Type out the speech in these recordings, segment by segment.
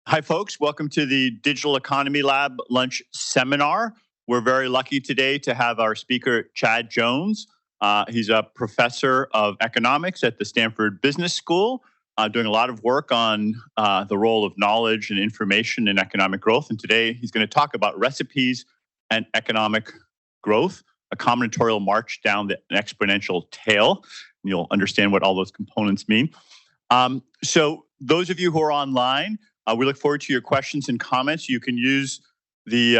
Hi, folks. Welcome to the Digital Economy Lab lunch seminar. We're very lucky today to have our speaker, Chad Jones. He's a professor of economics at the Stanford Business School, doing a lot of work on the role of knowledge and information in economic growth. And today he's going to talk about recipes and economic growth, a combinatorial march down the exponential tail. And you'll understand what all those components mean. So those of you who are online, we look forward to your questions and comments. You can use the,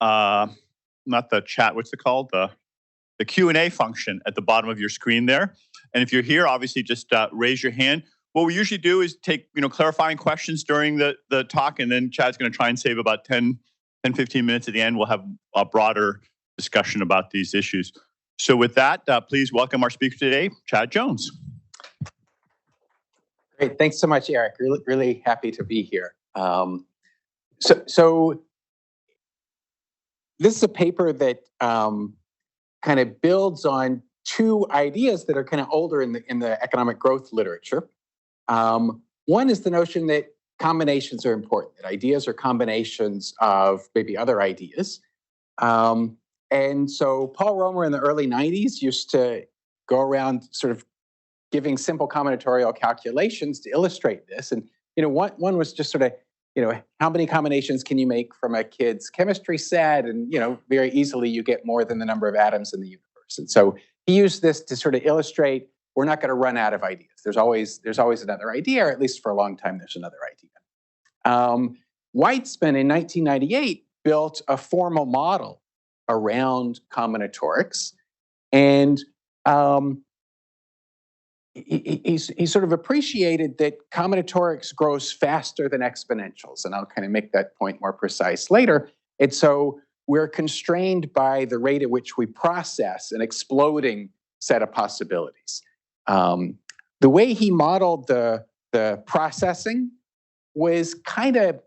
not the chat, what's it called? The Q&A function at the bottom of your screen there. And if you're here, obviously just raise your hand. What we usually do is take clarifying questions during the talk, and then Chad's going to try and save about 10, 15 minutes at the end. We'll have a broader discussion about these issues. So with that, please welcome our speaker today, Chad Jones. Great, thanks so much, Eric. Really happy to be here. So this is a paper that kind of builds on two ideas that are kind of older in the economic growth literature. One is the notion that combinations are important, that ideas are combinations of maybe other ideas. And so Paul Romer in the early 90s used to go around sort of giving simple combinatorial calculations to illustrate this. And one was just sort of, how many combinations can you make from a kid's chemistry set? And very easily you get more than the number of atoms in the universe. And so he used this to sort of illustrate we're not going to run out of ideas. There's always another idea, or at least for a long time there's another idea. Weitzman in 1998 built a formal model around combinatorics, and he sort of appreciated that combinatorics grows faster than exponentials, and I'll kind of make that point more precise later. And so we're constrained by the rate at which we process an exploding set of possibilities. The way he modeled the processing was kind of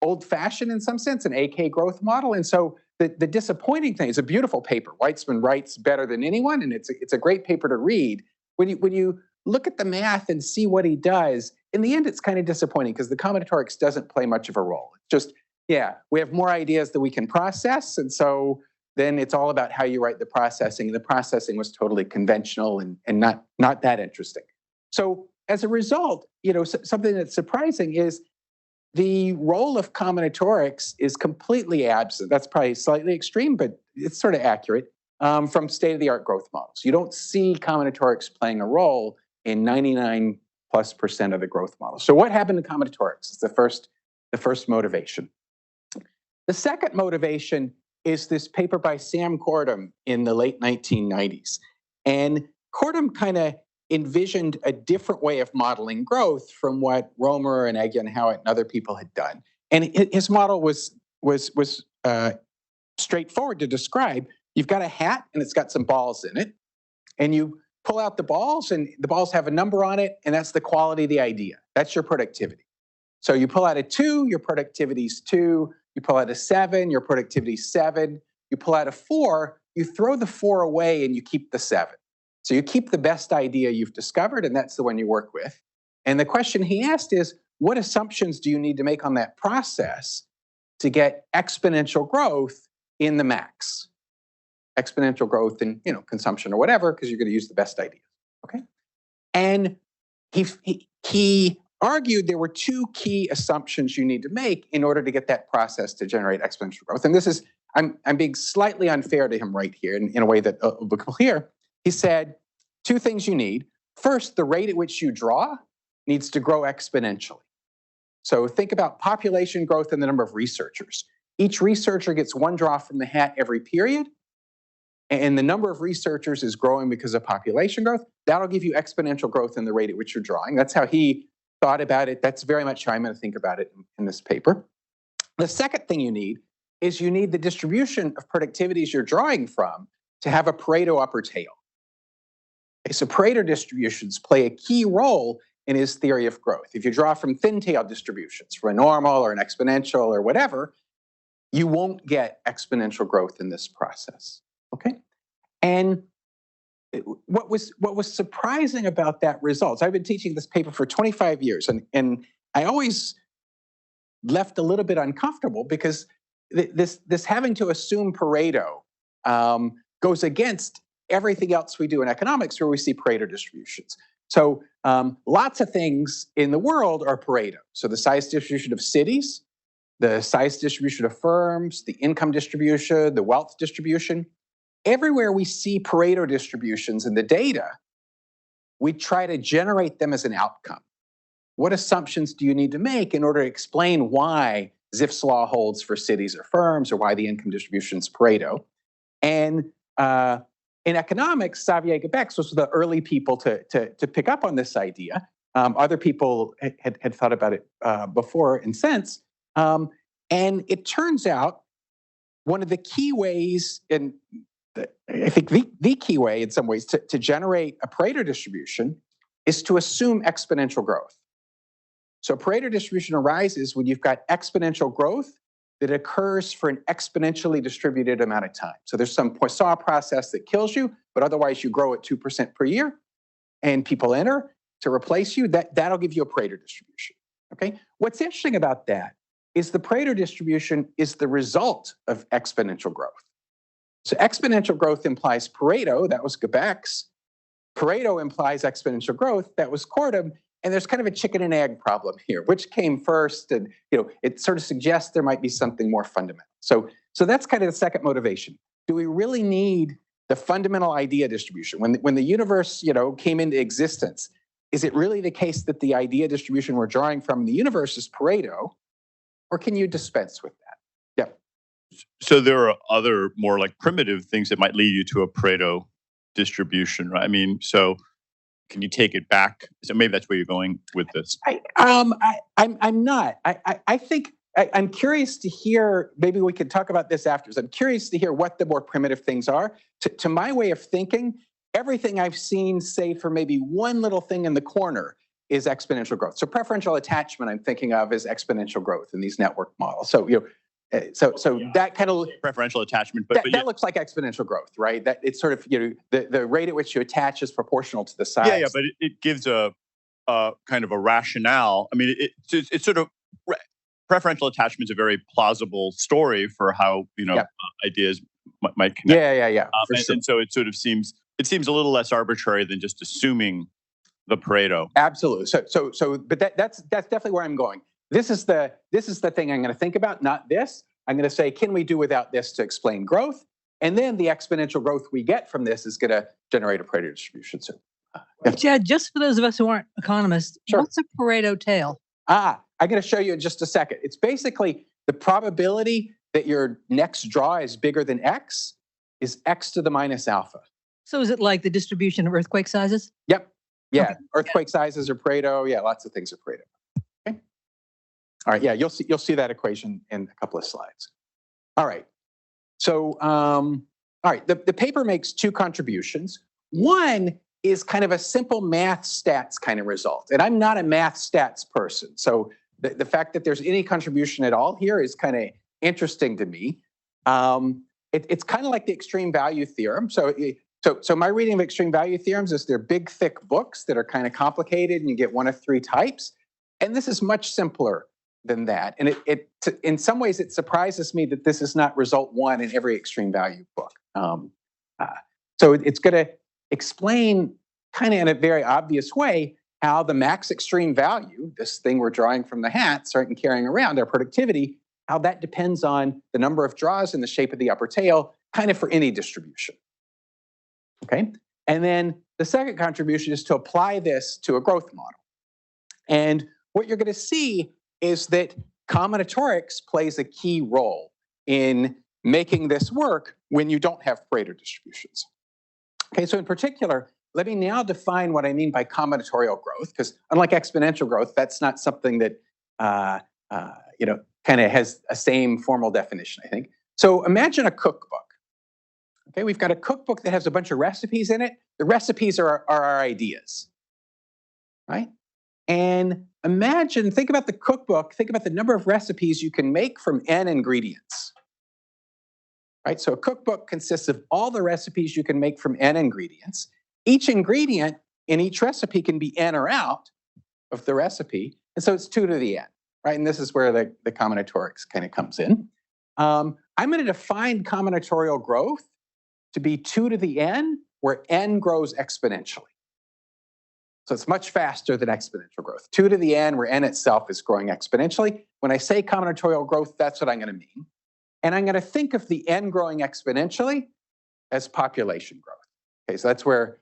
old-fashioned in some sense, an AK growth model. And so the disappointing thing, it's a beautiful paper. Weitzman writes better than anyone, and it's a great paper to read. When you look at the math and see what he does, in the end, it's kind of disappointing because the combinatorics doesn't play much of a role. It's just, we have more ideas that we can process, and so then it's all about how you write the processing. And the processing was totally conventional and not that interesting. So as a result, something that's surprising is the role of combinatorics is completely absent. That's probably slightly extreme, but it's sort of accurate from state-of-the-art growth models. You don't see combinatorics playing a role in 99+% of the growth models. So what happened to combinatorics? It's the first motivation. The second motivation is this paper by Sam Kortum in the late 1990s. And Kortum kind of envisioned a different way of modeling growth from what Romer and Howitt and other people had done. And his model was straightforward to describe. You've got a hat and it's got some balls in it, and you pull out the balls and the balls have a number on it, and that's the quality of the idea. That's your productivity. So you pull out a 2, your productivity is 2. You pull out a 7, your productivity is 7. You pull out a 4, you throw the 4 away and you keep the 7. So you keep the best idea you've discovered, and that's the one you work with. And the question he asked is, what assumptions do you need to make on that process to get exponential growth in the max? Exponential growth in consumption or whatever, because you're going to use the best ideas. Okay? And he argued there were 2 key assumptions you need to make in order to get that process to generate exponential growth. And this is, I'm being slightly unfair to him right here in a way that will become clear. He said 2 things you need. First, the rate at which you draw needs to grow exponentially. So think about population growth and the number of researchers. Each researcher gets 1 draw from the hat every period, and the number of researchers is growing because of population growth. That'll give you exponential growth in the rate at which you're drawing. That's how he thought about it. That's very much how I'm going to think about it in this paper. The second thing you need is you need the distribution of productivities you're drawing from to have a Pareto upper tail. Okay, so Pareto distributions play a key role in his theory of growth. If you draw from thin-tail distributions, from a normal or an exponential or whatever, you won't get exponential growth in this process. Okay, and what was surprising about that result? I've been teaching this paper for 25 years, and I always left a little bit uncomfortable because this having to assume Pareto goes against everything else we do in economics where we see Pareto distributions. So lots of things in the world are Pareto. So the size distribution of cities, the size distribution of firms, the income distribution, the wealth distribution. Everywhere we see Pareto distributions in the data, we try to generate them as an outcome. What assumptions do you need to make in order to explain why Zipf's law holds for cities or firms, or why the income distribution is Pareto? And in economics, Xavier Gebex was the early people to pick up on this idea. Other people had thought about it before and since. And it turns out one of the key ways, and I think the key way in some ways to generate a Pareto distribution is to assume exponential growth. So Pareto distribution arises when you've got exponential growth that occurs for an exponentially distributed amount of time. So there's some Poisson process that kills you, but otherwise you grow at 2% per year, and people enter to replace you. That'll give you a Pareto distribution. Okay. What's interesting about that is the Pareto distribution is the result of exponential growth. So exponential growth implies Pareto. That was Gebex. Pareto implies exponential growth. That was Kortum. And there's kind of a chicken and egg problem here. Which came first? And it sort of suggests there might be something more fundamental. So that's kind of the second motivation. Do we really need the fundamental idea distribution? When the universe came into existence, is it really the case that the idea distribution we're drawing from the universe is Pareto, or can you dispense with that? Yeah. So there are other more like primitive things that might lead you to a Pareto distribution, right? I mean, so can you take it back? So maybe that's where you're going with this. I'm not. I think I'm curious to hear. Maybe we could talk about this afterwards. I'm curious to hear what the more primitive things are. To my way of thinking, everything I've seen, save for maybe one little thing in the corner, is exponential growth. So preferential attachment, I'm thinking of as exponential growth in these network models. So that kind of preferential attachment, but that looks like exponential growth, right? That it's sort of the rate at which you attach is proportional to the size. Yeah, but it gives a kind of a rationale. I mean, it's sort of preferential attachment is a very plausible story for how ideas might connect. Yeah. And so it sort of seems a little less arbitrary than just assuming the Pareto. Absolutely. But that's definitely where I'm going. This is the thing I'm going to think about, not this. I'm going to say, can we do without this to explain growth? And then the exponential growth we get from this is going to generate a Pareto distribution. So, Chad, just for those of us who aren't economists, Sure. What's a Pareto tail? I'm going to show you in just a second. It's basically the probability that your next draw is bigger than X is X to the minus alpha. So is it like the distribution of earthquake sizes? Yep. Yeah. Okay. Earthquake sizes are Pareto. Yeah, lots of things are Pareto. Okay. All right. Yeah, you'll see that equation in a couple of slides. All right. So, all right. The paper makes two contributions. One is kind of a simple math stats kind of result, and I'm not a math stats person. So the fact that there's any contribution at all here is kind of interesting to me. It's kind of like the extreme value theorem. So my reading of extreme value theorems is they're big, thick books that are kind of complicated, and you get one of three types. And this is much simpler than that. And in some ways, it surprises me that this is not result one in every extreme value book. So it's going to explain kind of in a very obvious way how the max extreme value, this thing we're drawing from the hats, right, and carrying around, our productivity, how that depends on the number of draws and the shape of the upper tail, kind of for any distribution. Okay. And then the second contribution is to apply this to a growth model. And what you're going to see is that combinatorics plays a key role in making this work when you don't have Pareto distributions. Okay, so in particular, let me now define what I mean by combinatorial growth, because unlike exponential growth, that's not something that kind of has a same formal definition, I think. So imagine a cookbook. Okay, we've got a cookbook that has a bunch of recipes in it. The recipes are our ideas, right? And think about the cookbook, think about the number of recipes you can make from n ingredients. Right? So a cookbook consists of all the recipes you can make from n ingredients. Each ingredient in each recipe can be in or out of the recipe. And so it's 2 to the n, right? And this is where the combinatorics kind of comes in. I'm going to define combinatorial growth to be 2 to the n, where n grows exponentially. So it's much faster than exponential growth. 2 to the n, where n itself is growing exponentially. When I say combinatorial growth, that's what I'm going to mean. And I'm going to think of the n growing exponentially as population growth. Okay, so that's where,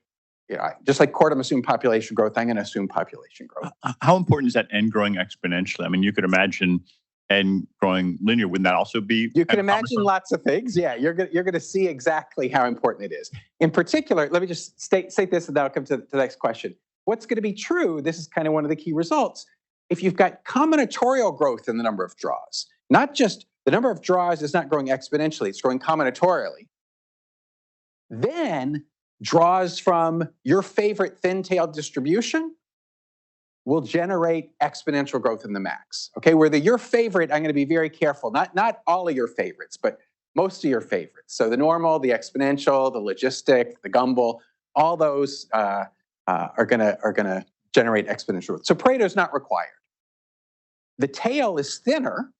just like Kortum assumed population growth, I'm going to assume population growth. How important is that n growing exponentially? I mean, you could imagine n growing linear. Wouldn't that also be? You can imagine lots of things. Yeah, you're going to see exactly how important it is. In particular, let me just state this, and then I'll come to the next question. What's going to be true, this is kind of one of the key results, if you've got combinatorial growth in the number of draws, not just the number of draws is not growing exponentially, it's growing combinatorially, then draws from your favorite thin-tailed distribution will generate exponential growth in the max. Okay, where your favorite, I'm going to be very careful, not all of your favorites, but most of your favorites. So the normal, the exponential, the logistic, the gumbel, all those are going to generate exponential growth. So Pareto is not required. The tail is thinner,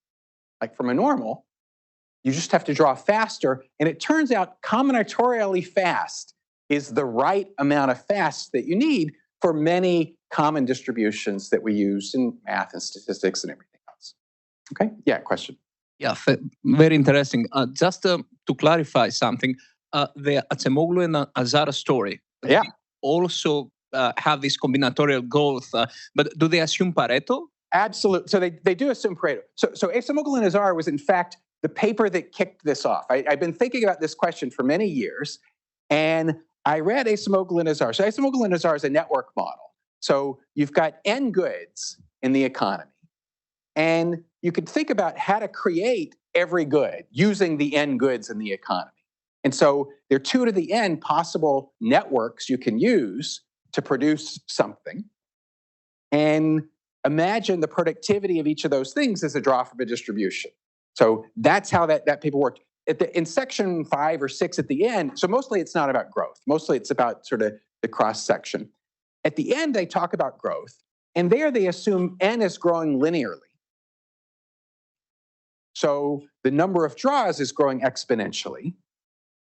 like from a normal. You just have to draw faster, and it turns out combinatorially fast is the right amount of fast that you need for many common distributions that we use in math and statistics and everything else. Okay? Yeah, question. Yeah, very interesting. Just to clarify something, the Acemoglu and Azar story. Yeah. Also have this combinatorial growth, but do they assume Pareto? Absolutely. So they do assume Pareto. So Acemoglu and Azar was in fact the paper that kicked this off. I've been thinking about this question for many years, and I read Acemoglu and Azar. So Acemoglu and Azar is a network model. So you've got n goods in the economy, and you could think about how to create every good using the n goods in the economy. And so there are 2 to the n possible networks you can use to produce something. And imagine the productivity of each of those things as a draw from a distribution. So that's how that paper worked. In section 5 or 6 at the end, so mostly it's not about growth. Mostly it's about sort of the cross-section. At the end, they talk about growth, and there they assume n is growing linearly. So the number of draws is growing exponentially,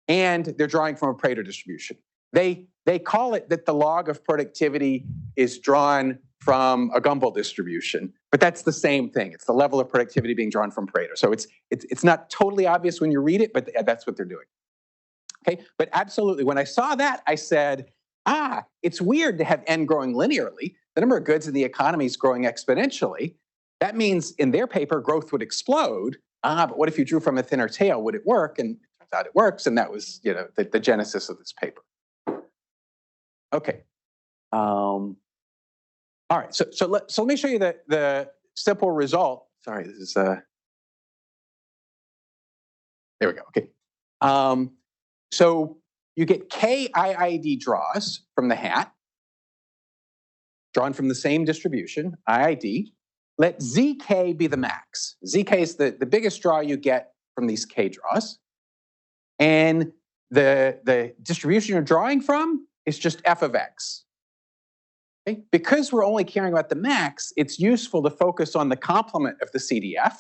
and they're drawing from a Pareto distribution. They call it that the log of productivity is drawn from a gumbel distribution, but that's the same thing. It's the level of productivity being drawn from Pareto. So it's not totally obvious when you read it, but that's what they're doing. Okay, but absolutely, when I saw that, I said, it's weird to have n growing linearly. The number of goods in the economy is growing exponentially. That means in their paper, growth would explode. But what if you drew from a thinner tail? Would it work? And it turns out it works, and that was the genesis of this paper. Okay. All right, so let me show you the simple result. Sorry, this is there we go. Okay, so you get KIID draws from the hat, drawn from the same distribution, IID. Let ZK be the max. ZK is the biggest draw you get from these K draws, and the distribution you're drawing from is just f of x. Okay? Because we're only caring about the max, it's useful to focus on the complement of the CDF,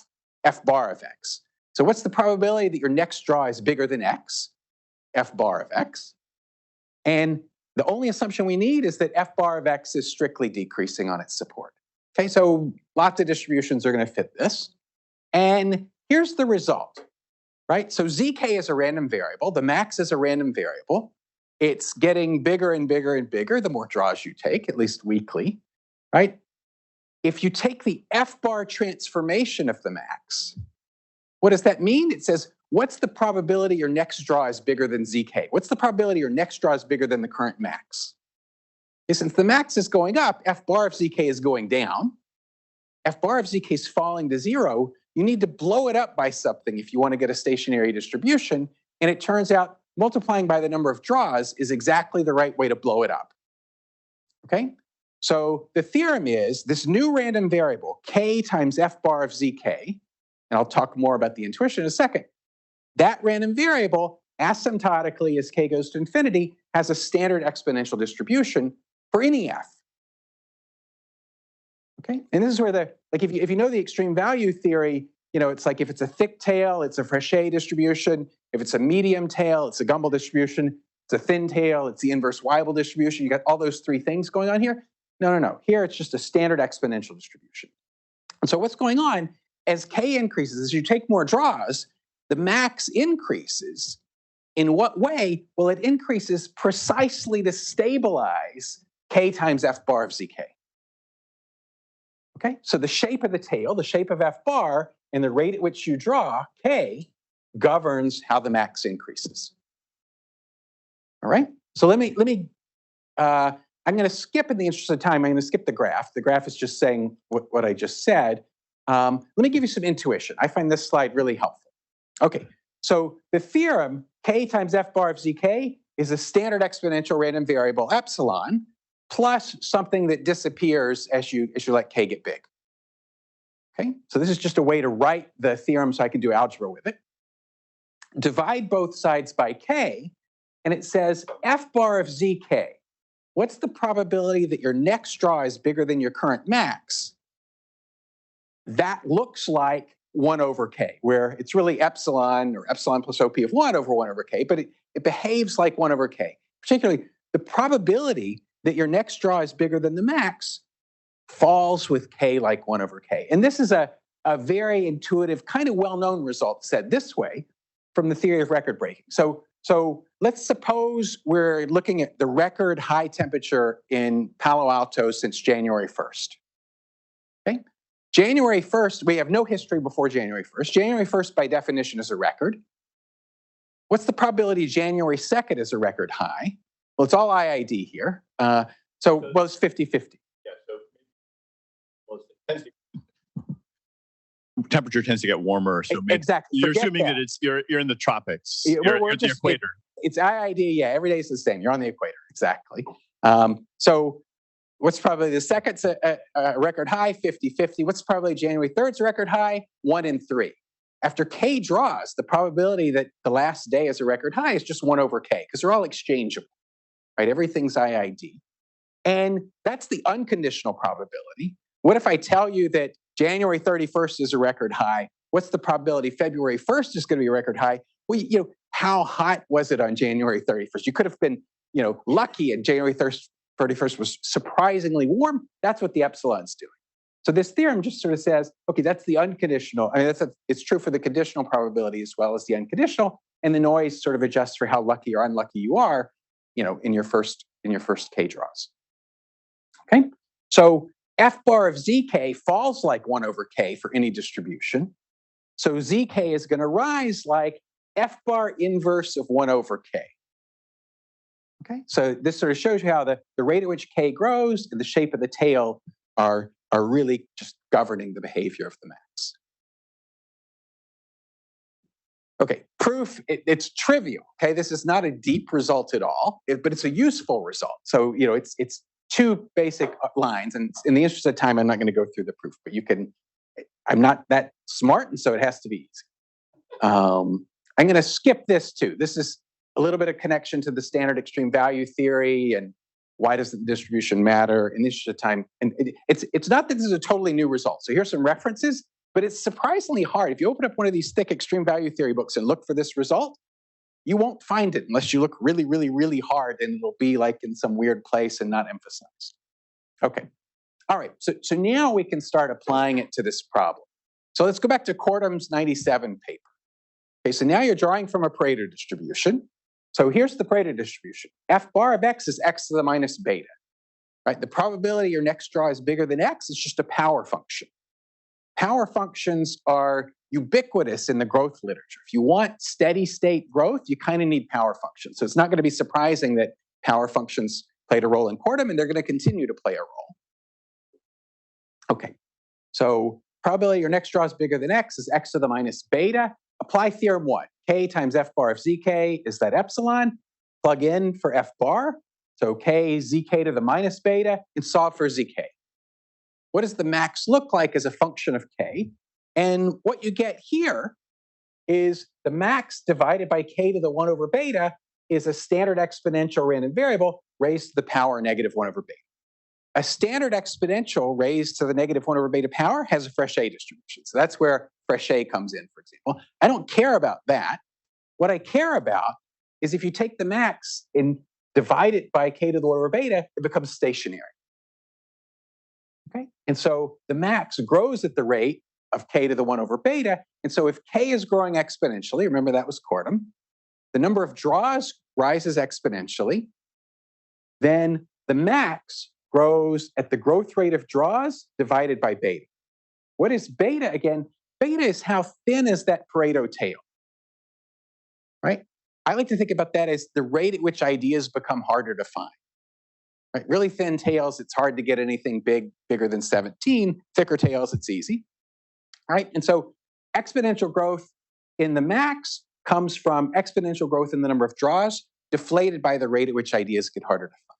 f bar of x. So what's the probability that your next draw is bigger than x? F bar of x. And the only assumption we need is that f bar of x is strictly decreasing on its support. Okay, so lots of distributions are going to fit this. And here's the result, right? So zk is a random variable. The max is a random variable. It's getting bigger and bigger and bigger the more draws you take, at least weekly, right? If you take the f-bar transformation of the max, what does that mean? It says, what's the probability your next draw is bigger than zk? What's the probability your next draw is bigger than the current max? And since the max is going up, f-bar of zk is going down. F-bar of zk is falling to 0. You need to blow it up by something if you want to get a stationary distribution. And it turns out multiplying by the number of draws is exactly the right way to blow it up. Okay? So the theorem is this new random variable, k times f bar of zk, and I'll talk more about the intuition in a second. That random variable, asymptotically as k goes to infinity, has a standard exponential distribution for any f. Okay, and this is where if you know the extreme value theory, it's like if it's a thick tail, it's a Fréchet distribution. If it's a medium tail, it's a Gumbel distribution. It's a thin tail, it's the inverse Weibull distribution. You got all those three things going on here. No. Here it's just a standard exponential distribution. And so what's going on as k increases, as you take more draws, the max increases. In what way? Well, it increases precisely to stabilize k times f bar of zk. Okay, so the shape of the tail, the shape of f bar, and the rate at which you draw, k, governs how the max increases. All right, so I'm going to skip in the interest of time, I'm going to skip the graph. The graph is just saying what I just said. Let me give you some intuition. I find this slide really helpful. Okay, so the theorem, k times f bar of zk, is a standard exponential random variable epsilon plus something that disappears as you let k get big. Okay, so this is just a way to write the theorem so I can do algebra with it. Divide both sides by k, and it says f bar of zk. What's the probability that your next draw is bigger than your current max? That looks like 1 over k, where it's really epsilon or epsilon plus OP of 1 over 1 over k, but it behaves like 1 over k. Particularly, the probability that your next draw is bigger than the max falls with k like 1 over k. And this is a very intuitive, kind of well-known result said this way from the theory of record breaking. So let's suppose we're looking at the record high temperature in Palo Alto since January 1st. Okay? January 1st, we have no history before January 1st. January 1st, by definition, is a record. What's the probability January 2nd is a record high? Well, it's all IID here. Well, it's 50-50. Yeah, so temperature tends to get warmer, so exactly. You're assuming that you're in the tropics. You're at the equator. It's IID, yeah. Every day is the same. You're on the equator, exactly. So what's probably the second's a record high? 50-50. What's probably January 3rd's a record high? 1 in 3. After k draws, the probability that the last day is a record high is just 1 over k, because they're all exchangeable, right? Everything's IID. And that's the unconditional probability. What if I tell you that January 31st is a record high? What's the probability February 1st is going to be a record high? Well, how hot was it on January 31st? You could have been, lucky, and January 31st was surprisingly warm. That's what the epsilon's doing. So this theorem just sort of says, okay, that's the unconditional. I mean, it's true for the conditional probability as well as the unconditional, and the noise sort of adjusts for how lucky or unlucky you are, in your first k draws. Okay, so f bar of zk falls like 1 over k for any distribution. So zk is going to rise like f bar inverse of 1 over k. Okay, so this sort of shows you how the rate at which k grows and the shape of the tail are really just governing the behavior of the max. Okay, proof, it's trivial. Okay, this is not a deep result at all, but it's a useful result. So, it's 2 basic lines, and in the interest of time, I'm not going to go through the proof, but I'm not that smart, and so it has to be easy. I'm going to skip this too. This is a little bit of connection to the standard extreme value theory and why does the distribution matter in the interest of time. And it's not that this is a totally new result. So here's some references, but it's surprisingly hard. If you open up one of these thick extreme value theory books and look for this result, you won't find it unless you look really, really, really hard, and it'll be like in some weird place and not emphasized. Okay. All right. So now we can start applying it to this problem. So let's go back to Kortum's 97 paper. Okay, so now you're drawing from a Pareto distribution. So here's the Pareto distribution. F bar of x is x to the minus beta. Right? The probability your next draw is bigger than x is just a power function. Power functions are ubiquitous in the growth literature. If you want steady state growth, you kind of need power functions. So it's not going to be surprising that power functions played a role in Kortum, and they're going to continue to play a role. Okay, so probability your next draw is bigger than x is x to the minus beta. Apply theorem 1. K times f bar of zk is that epsilon. Plug in for f bar. So k zk to the minus beta, and solve for zk. What does the max look like as a function of k? And what you get here is the max divided by k to the 1 over beta is a standard exponential random variable raised to the power negative 1 over beta. A standard exponential raised to the -1/beta power has a fresh A distribution. So that's where fresh A comes in, for example. I don't care about that. What I care about is if you take the max and divide it by k to the lower beta, it becomes stationary. Okay? And so the max grows at the rate of k to the 1/beta. And so if k is growing exponentially, remember that was Kortum, the number of draws rises exponentially, then the max grows at the growth rate of draws divided by beta. What is beta again? Beta is how thin is that Pareto tail, right? I like to think about that as the rate at which ideas become harder to find. Right? Really thin tails, it's hard to get anything bigger than 17. Thicker tails, it's easy. Right? And so exponential growth in the max comes from exponential growth in the number of draws deflated by the rate at which ideas get harder to find.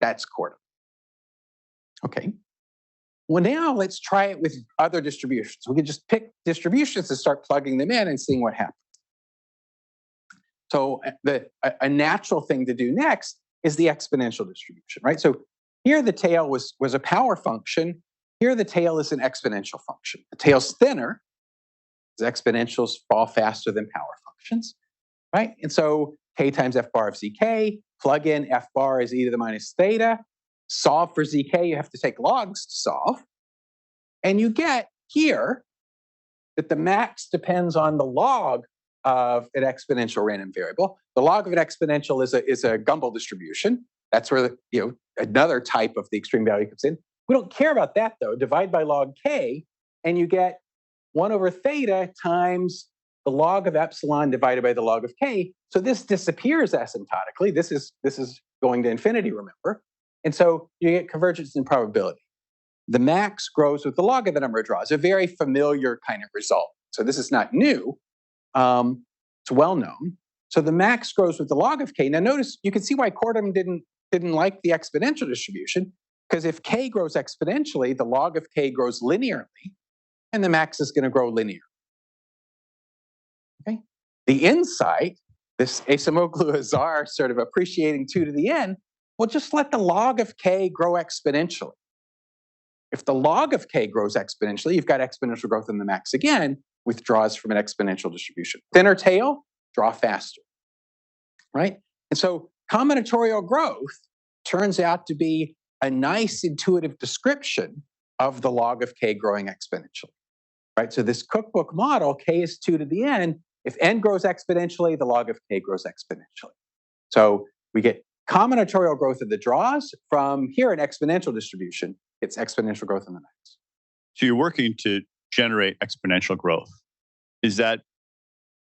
That's Kortum. Okay. Well, now let's try it with other distributions. We can just pick distributions and start plugging them in and seeing what happens. So a natural thing to do next is the exponential distribution, right? So here the tail was a power function. Here the tail is an exponential function. The tail's thinner, as exponentials fall faster than power functions, right? And so k times f bar of zk, plug in f bar is e to the minus theta, solve for zk, you have to take logs to solve, and you get here that the max depends on the log of an exponential random variable. The log of an exponential is a Gumbel distribution. That's where another type of the extreme value comes in. We don't care about that though. Divide by log k, and you get 1/theta times the log of epsilon divided by the log of k. So this disappears asymptotically. This is going to infinity, remember. And so you get convergence in probability. The max grows with the log of the number of draws, a very familiar kind of result. So this is not new. It's well known. So the max grows with the log of k. Now notice, you can see why Kortum didn't like the exponential distribution, because if k grows exponentially, the log of k grows linearly, and the max is going to grow linear. Okay? The insight, this Acemoglu Azar sort of appreciating 2 to the n, well, just let the log of k grow exponentially. If the log of k grows exponentially, you've got exponential growth in the max again, withdraws from an exponential distribution. Thinner tail, draw faster, right? And so combinatorial growth turns out to be a nice intuitive description of the log of k growing exponentially, right? So this cookbook model, k is 2 to the n. If n grows exponentially, the log of k grows exponentially. So we get combinatorial growth of the draws from here an exponential distribution. It's exponential growth in the max. So you're working to generate exponential growth. Is that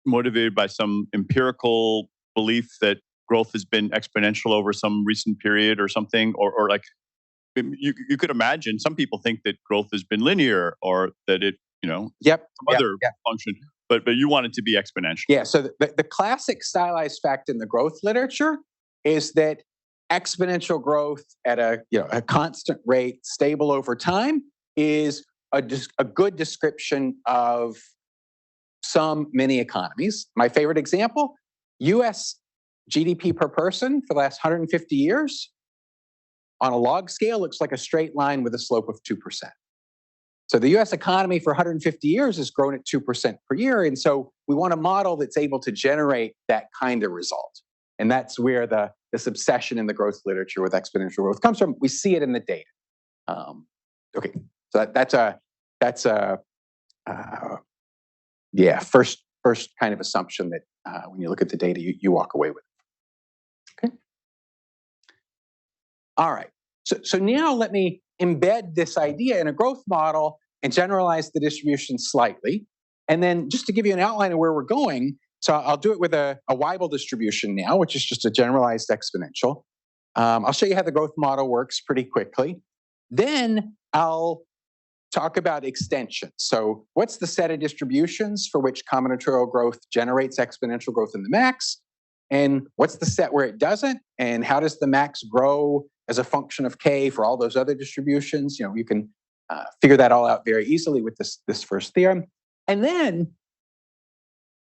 motivated by some empirical belief that growth has been exponential over some recent period or something? Or like, you could imagine some people think that growth has been linear or that it, some other function, but you want it to be exponential. Yeah, so the classic stylized fact in the growth literature is that exponential growth at a constant rate, stable over time, is a good description of some mini economies. My favorite example, US GDP per person for the last 150 years on a log scale looks like a straight line with a slope of 2%. So the US economy for 150 years has grown at 2% per year. And so we want a model that's able to generate that kind of result. And that's where this obsession in the growth literature with exponential growth comes from. We see it in the data. Okay, so that's a first kind of assumption that when you look at the data, you walk away with it. Okay. All right. So now let me embed this idea in a growth model and generalize the distribution slightly. And then just to give you an outline of where we're going, so I'll do it with a Weibull distribution now, which is just a generalized exponential. I'll show you how the growth model works pretty quickly. Then I'll talk about extensions. So what's the set of distributions for which combinatorial growth generates exponential growth in the max? And what's the set where it doesn't? And how does the max grow as a function of k for all those other distributions? You can figure that all out very easily with this first theorem. And then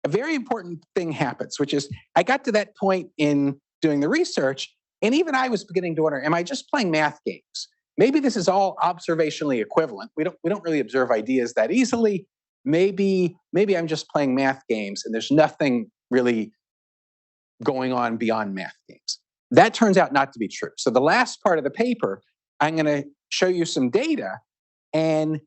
a very important thing happens, which is I got to that point in doing the research, and even I was beginning to wonder, am I just playing math games? maybe this is all observationally equivalent. We don't really observe ideas that easily. Maybe I'm just playing math games and there's nothing really going on beyond math games. That turns out not to be true. So the last part of the paper, I'm going to show you some data, and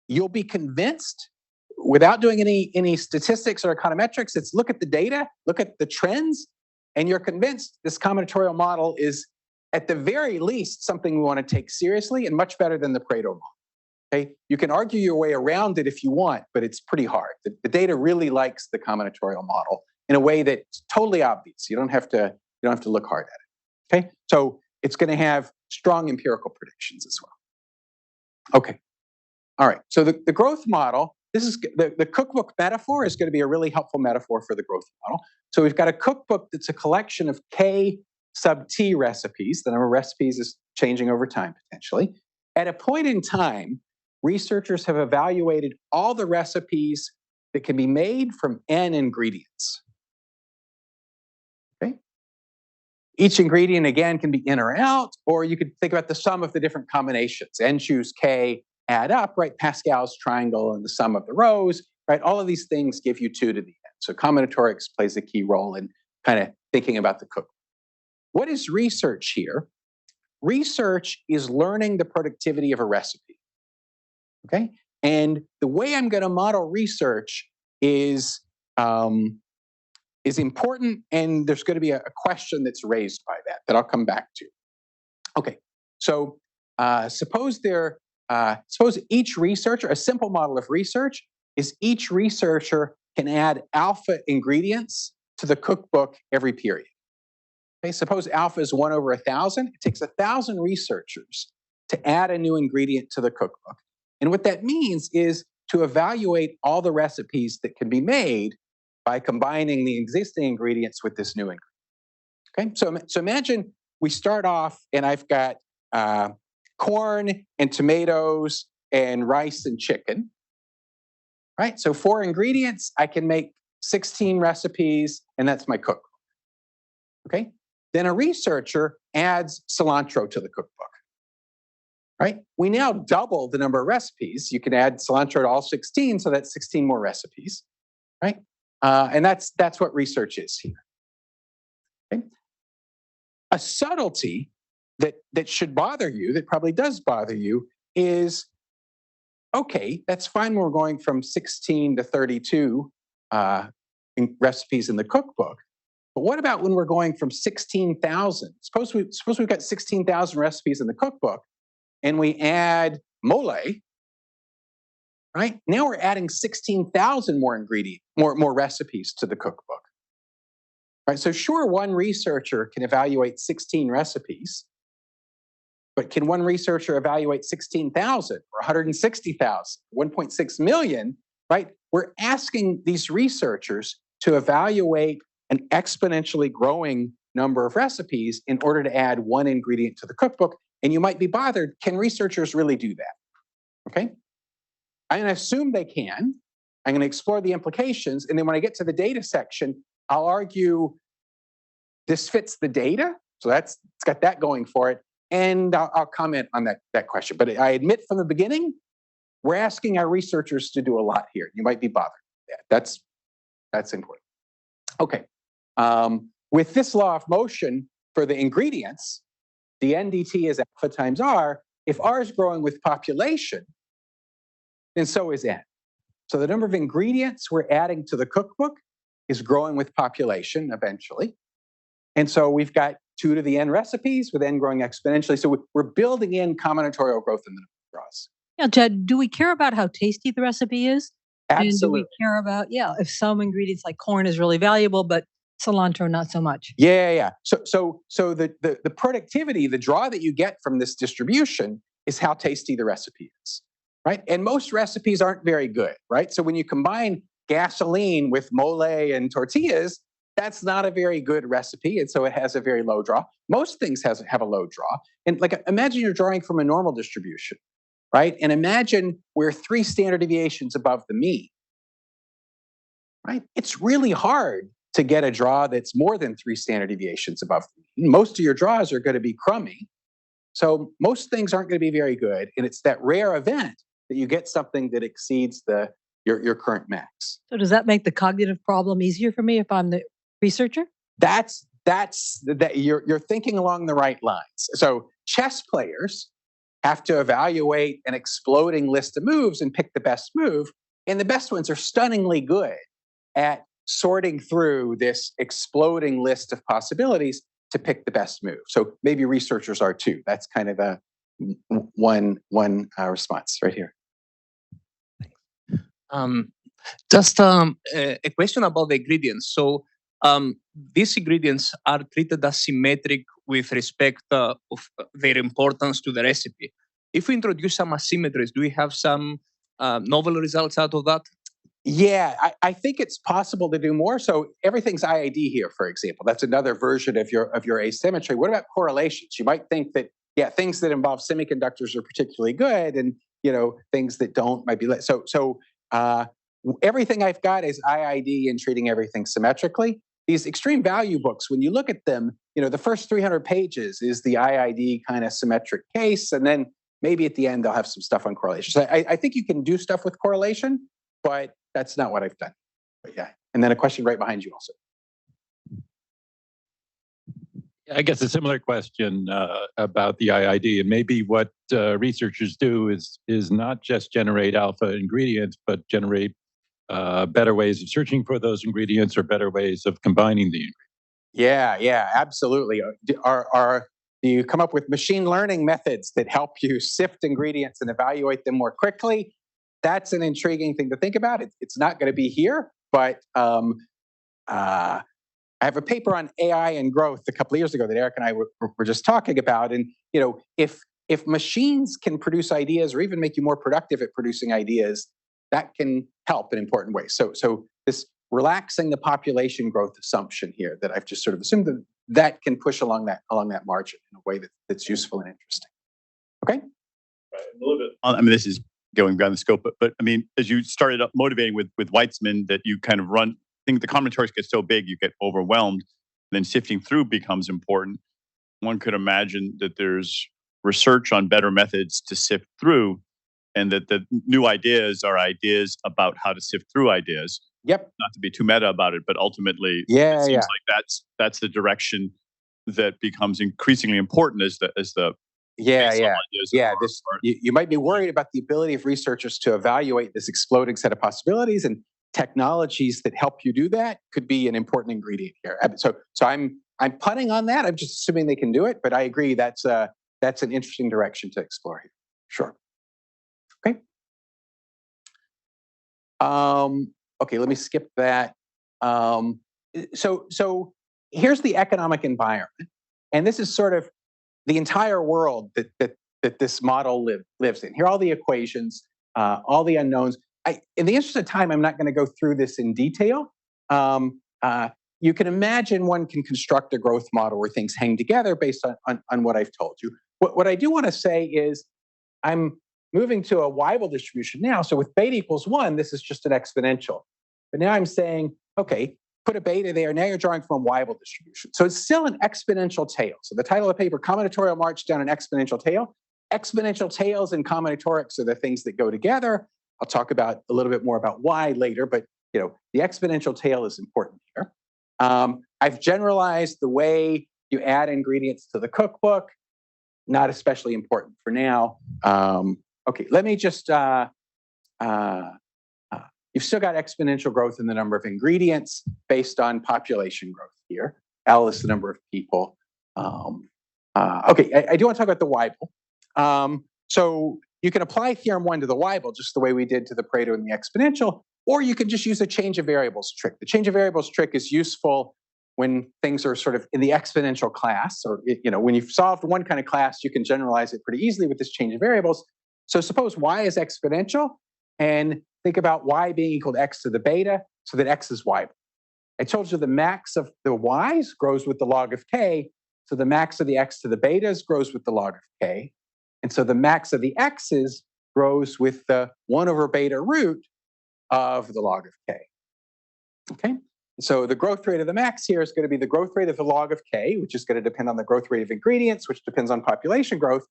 you'll be convinced without doing any statistics or econometrics. It's look at the data, look at the trends, and you're convinced this combinatorial model is at the very least something we want to take seriously and much better than the Pareto model. Okay? You can argue your way around it if you want, but it's pretty hard. The data really likes the combinatorial model in a way that's totally obvious. You don't have to look hard at it. Okay? So it's going to have strong empirical predictions as well. Okay. All right. So the growth model, this is the cookbook metaphor is going to be a really helpful metaphor for the growth model. So we've got a cookbook that's a collection of K sub T recipes. The number of recipes is changing over time potentially. At a point in time, researchers have evaluated all the recipes that can be made from N ingredients. Okay? Each ingredient, again, can be in or out, or you could think about the sum of the different combinations. N choose K, add up, right? Pascal's triangle and the sum of the rows, right? All of these things give you 2 to the N. So combinatorics plays a key role in kind of thinking about the cookbook. What is research here? Research is learning the productivity of a recipe. Okay? And the way I'm going to model research is important, and there's going to be a question that's raised by that I'll come back to. Okay, so suppose each researcher, a simple model of research is each researcher can add alpha ingredients to the cookbook every period. Okay, suppose alpha is 1 over 1,000. It takes 1,000 researchers to add a new ingredient to the cookbook. And what that means is to evaluate all the recipes that can be made by combining the existing ingredients with this new ingredient. Okay, so imagine we start off and I've got corn and tomatoes and rice and chicken. Right, so 4 ingredients, I can make 16 recipes, and that's my cookbook. Okay, then a researcher adds cilantro to the cookbook. Right, we now double the number of recipes. You can add cilantro to all 16, so that's 16 more recipes. Right, and that's what research is here. Okay? A subtlety that should bother you, that probably does bother you, is okay, that's fine when we're going from 16 to 32 recipes in the cookbook. But what about when we're going from 16,000? Suppose we've got 16,000 recipes in the cookbook and we add mole, right? Now we're adding 16,000 more recipes to the cookbook. Right? So sure, one researcher can evaluate 16 recipes, but can one researcher evaluate 16,000 or 160,000, 1.6 million, right? We're asking these researchers to evaluate an exponentially growing number of recipes in order to add one ingredient to the cookbook. And you might be bothered, can researchers really do that? Okay? I'm going to assume they can. I'm going to explore the implications. And then when I get to the data section, I'll argue this fits the data. So it's got that going for it. And I'll comment on that question. But I admit from the beginning, we're asking our researchers to do a lot here. You might be bothered. Yeah, that's important. Okay. With this law of motion for the ingredients, the NDT is alpha times R. If R is growing with population, then so is N. So the number of ingredients we're adding to the cookbook is growing with population eventually. And so we've got 2 to the N recipes with N growing exponentially. So we're building in combinatorial growth in the number of draws. Yeah, Jed, do we care about how tasty the recipe is? Absolutely. And do we care about, if some ingredients like corn is really valuable, but cilantro not so much? Yeah. So the productivity, the draw that you get from this distribution is how tasty the recipe is, right? And most recipes aren't very good, right? So when you combine gasoline with mole and tortillas, that's not a very good recipe, and so it has a very low draw. Most things have a low draw. And like, imagine you're drawing from a normal distribution, right? And imagine we're 3 standard deviations above the mean, right? It's really hard to get a draw that's more than 3 standard deviations above the mean. Most of your draws are going to be crummy, So most things aren't going to be very good, and it's that rare event that you get something that exceeds your current max. So does that make the cognitive problem easier for me if I'm the researcher? That's that you're thinking along the right lines. So chess players have to evaluate an exploding list of moves and pick the best move, and the best ones are stunningly good at sorting through this exploding list of possibilities to pick the best move. So maybe researchers are too. That's kind of a one response right here. Just a question about the ingredients. So these ingredients are treated as symmetric with respect of their importance to the recipe. If we introduce some asymmetries, do we have some novel results out of that? Yeah, I think it's possible to do more. So everything's IID here, for example. That's another version of your asymmetry. What about correlations? You might think that, yeah, things that involve semiconductors are particularly good, and things that don't might be less. So everything I've got is IID and treating everything symmetrically. These extreme value books, when you look at them, the first 300 pages is the IID kind of symmetric case, and then maybe at the end they'll have some stuff on correlation. So I think you can do stuff with correlation, but that's not what I've done. But yeah, and then a question right behind you also. I guess a similar question about the IID, and maybe what researchers do is not just generate alpha ingredients, but generate better ways of searching for those ingredients or better ways of combining the ingredients. Yeah, absolutely. Do you come up with machine learning methods that help you sift ingredients and evaluate them more quickly? That's an intriguing thing to think about. It's not going to be here, but I have a paper on AI and growth a couple of years ago that Eric and I were just talking about. And if machines can produce ideas or even make you more productive at producing ideas, that can help in important ways. So this relaxing the population growth assumption here that I've just sort of assumed that can push along that margin in a way that's useful and interesting. Okay. Right, a little bit. I mean, this is going beyond the scope, but I mean, as you started up motivating with Weitzman, that you kind of run. I think the combinatorics get so big, you get overwhelmed. Then sifting through becomes important. One could imagine that there's research on better methods to sift through, and that the new ideas are ideas about how to sift through ideas. Yep. Not to be too meta about it, but ultimately, it seems like that's the direction that becomes increasingly important as the You might be worried about the ability of researchers to evaluate this exploding set of possibilities, and technologies that help you do that could be an important ingredient here. So I'm punting on that. I'm just assuming they can do it, but I agree that's an interesting direction to explore here. Sure. Okay. Okay, let me skip that. So here's the economic environment, and this is sort of the entire world that this model lives in. Here are all the equations, all the unknowns. In the interest of time, I'm not going to go through this in detail. You can imagine one can construct a growth model where things hang together based on what I've told you. What I do want to say is I'm moving to a Weibull distribution now. So with beta equals 1, this is just an exponential. But now I'm saying, okay, put a beta there. Now you're drawing from a Weibull distribution. So it's still an exponential tail. So the title of the paper, Combinatorial March Down an Exponential Tail. Exponential tails and combinatorics are the things that go together. I'll talk about a little bit more about why later, but the exponential tail is important here. I've generalized the way you add ingredients to the cookbook. Not especially important for now. Okay, let me just, you've still got exponential growth in the number of ingredients based on population growth here. L is the number of people. Okay, I do want to talk about the Weibull. So you can apply theorem 1 to the Weibull just the way we did to the Pareto and the exponential, or you can just use a change of variables trick. The change of variables trick is useful when things are sort of in the exponential class, or when you've solved one kind of class, you can generalize it pretty easily with this change of variables. So suppose y is exponential, and think about y being equal to x to the beta, so that x is y. I told you the max of the y's grows with the log of k, so the max of the x to the betas grows with the log of k, and so the max of the x's grows with the 1 over beta root of the log of k. Okay? So the growth rate of the max here is going to be the growth rate of the log of k, which is going to depend on the growth rate of ingredients, which depends on population growth,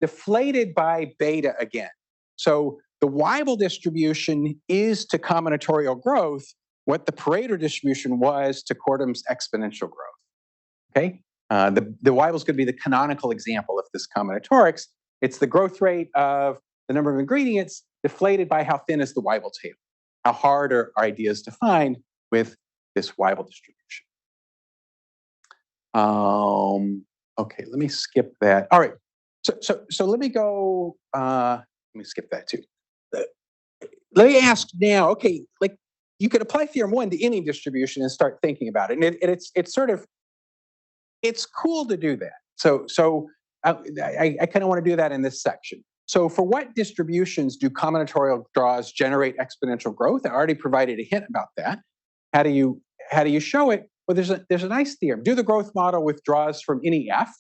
deflated by beta again. So the Weibull distribution is to combinatorial growth what the Pareto distribution was to Kortum's exponential growth. Okay, the Weibull is going to be the canonical example of this combinatorics. It's the growth rate of the number of ingredients deflated by how thin is the Weibull tail. How hard are ideas to find with this Weibull distribution? Okay, let me skip that. All right, so let me go. Let me skip that too. Let me ask now. Okay, like you could apply theorem 1 to any distribution and start thinking about it, and it's sort of it's cool to do that. So I kind of want to do that in this section. So for what distributions do combinatorial draws generate exponential growth? I already provided a hint about that. How do you show it? Well, there's a nice theorem. Do the growth model with draws from any f.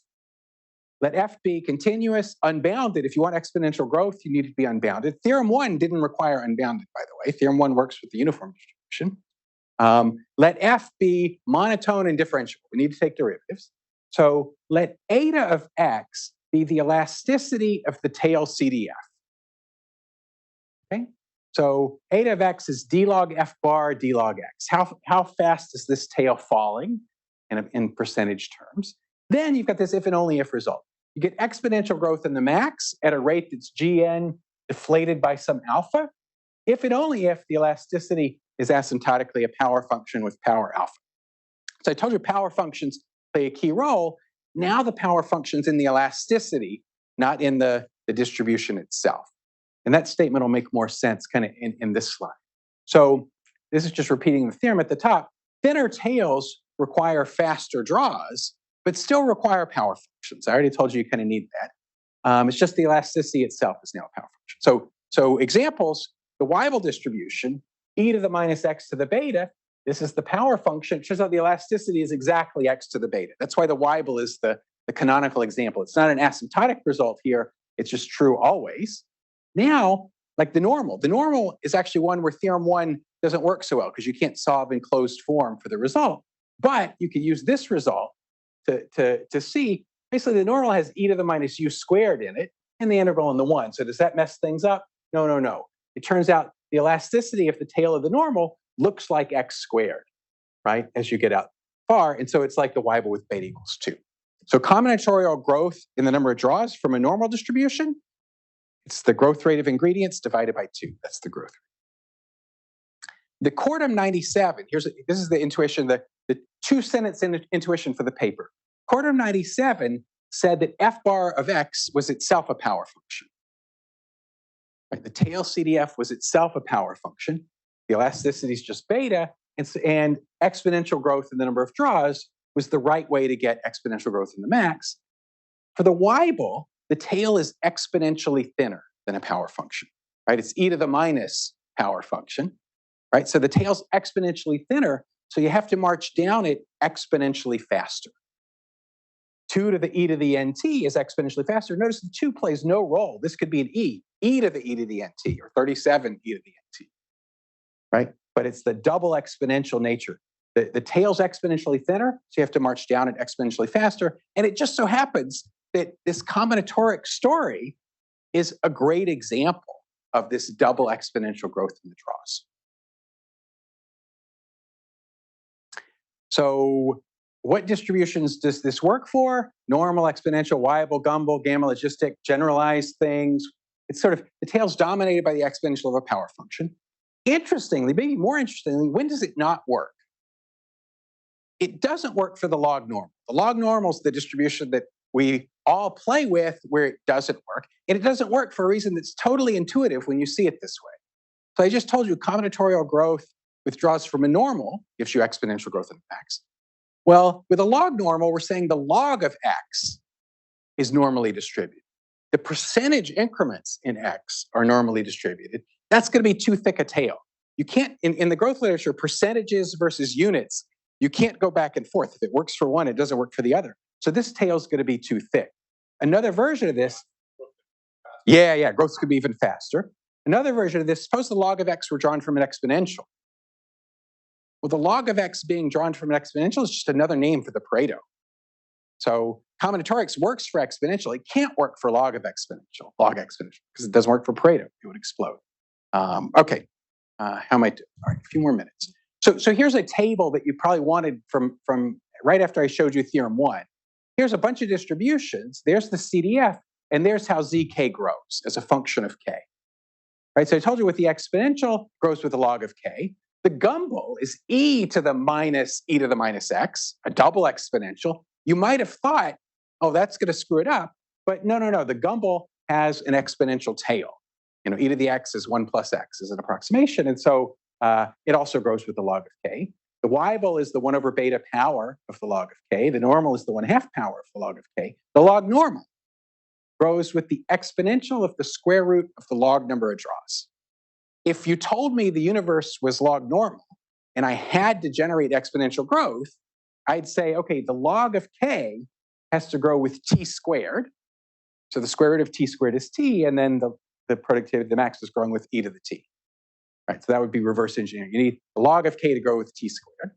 Let f be continuous, unbounded. If you want exponential growth, you need to be unbounded. Theorem 1 didn't require unbounded, by the way. Theorem 1 works with the uniform distribution. Let f be monotone and differentiable. We need to take derivatives. So let eta of x be the elasticity of the tail CDF. Okay? So eta of x is d log f bar d log x. How fast is this tail falling in percentage terms? Then you've got this if and only if result. You get exponential growth in the max at a rate that's gn deflated by some alpha, if and only if the elasticity is asymptotically a power function with power alpha. So I told you power functions play a key role. Now the power function's in the elasticity, not in the distribution itself. And that statement will make more sense kind of in this slide. So this is just repeating the theorem at the top. Thinner tails require faster draws, but still require power functions. I already told you kind of need that. It's just the elasticity itself is now a power function. So examples, the Weibull distribution, e to the minus x to the beta, this is the power function. It turns out the elasticity is exactly x to the beta. That's why the Weibull is the canonical example. It's not an asymptotic result here. It's just true always. Now, like the normal is actually one where theorem 1 doesn't work so well because you can't solve in closed form for the result. But you can use this result to see, basically the normal has e to the minus u squared in it and the integral in the 1. So does that mess things up? No. It turns out the elasticity of the tail of the normal looks like x squared, right, as you get out far. And so it's like the Weibull with beta equals 2. So combinatorial growth in the number of draws from a normal distribution, it's the growth rate of ingredients divided by 2. That's the growth rate. The Kortum 97, this is the intuition, the two-sentence intuition for the paper. Kortum 97 said that f bar of x was itself a power function. Right? The tail CDF was itself a power function. The elasticity is just beta, and exponential growth in the number of draws was the right way to get exponential growth in the max. For the Weibull, the tail is exponentially thinner than a power function, right? It's e to the minus power function, right? So the tail's exponentially thinner, so you have to march down it exponentially faster. 2 to the e to the nt is exponentially faster. Notice the 2 plays no role. This could be an e to the e to the nt, or 37 e to the nt, right? But it's the double exponential nature. The tail's exponentially thinner, so you have to march down it exponentially faster. And it just so happens that this combinatoric story is a great example of this double exponential growth in the draws. So what distributions does this work for? Normal, exponential, Weibull, Gumbel, gamma logistic, generalized things. It's sort of, the tail's dominated by the exponential of a power function. Interestingly, maybe more interestingly, when does it not work? It doesn't work for the log normal. The log normal is the distribution that we all play with where it doesn't work. And it doesn't work for a reason that's totally intuitive when you see it this way. So I just told you combinatorial growth withdraws from a normal, gives you exponential growth in the max. Well, with a log normal, we're saying the log of x is normally distributed. The percentage increments in x are normally distributed. That's going to be too thick a tail. You can't, in the growth literature, percentages versus units, you can't go back and forth. If it works for one, it doesn't work for the other. So this tail is going to be too thick. Another version of this, growth could be even faster. Another version of this, suppose the log of x were drawn from an exponential. Well, the log of x being drawn from an exponential is just another name for the Pareto. So combinatorics works for exponential. It can't work for log exponential, because it doesn't work for Pareto. It would explode. Okay, how am I doing? All right, a few more minutes. So here's a table that you probably wanted from right after I showed you theorem 1. Here's a bunch of distributions. There's the CDF, and there's how zk grows as a function of k. Right, so I told you with the exponential grows with the log of k. The gumbel is e to the minus x, a double exponential. You might have thought, oh, that's going to screw it up. But no. The gumbel has an exponential tail. E to the x is 1 plus x is an approximation. And so it also grows with the log of k. The Weibel is the 1 over beta power of the log of k. The normal is the 1/2 power of the log of k. The log normal grows with the exponential of the square root of the log number it draws. If you told me the universe was log normal and I had to generate exponential growth, I'd say, okay, the log of k has to grow with t squared. So the square root of t squared is t, and then the productivity, the max is growing with e to the t. Right, so that would be reverse engineering. You need the log of k to grow with t squared.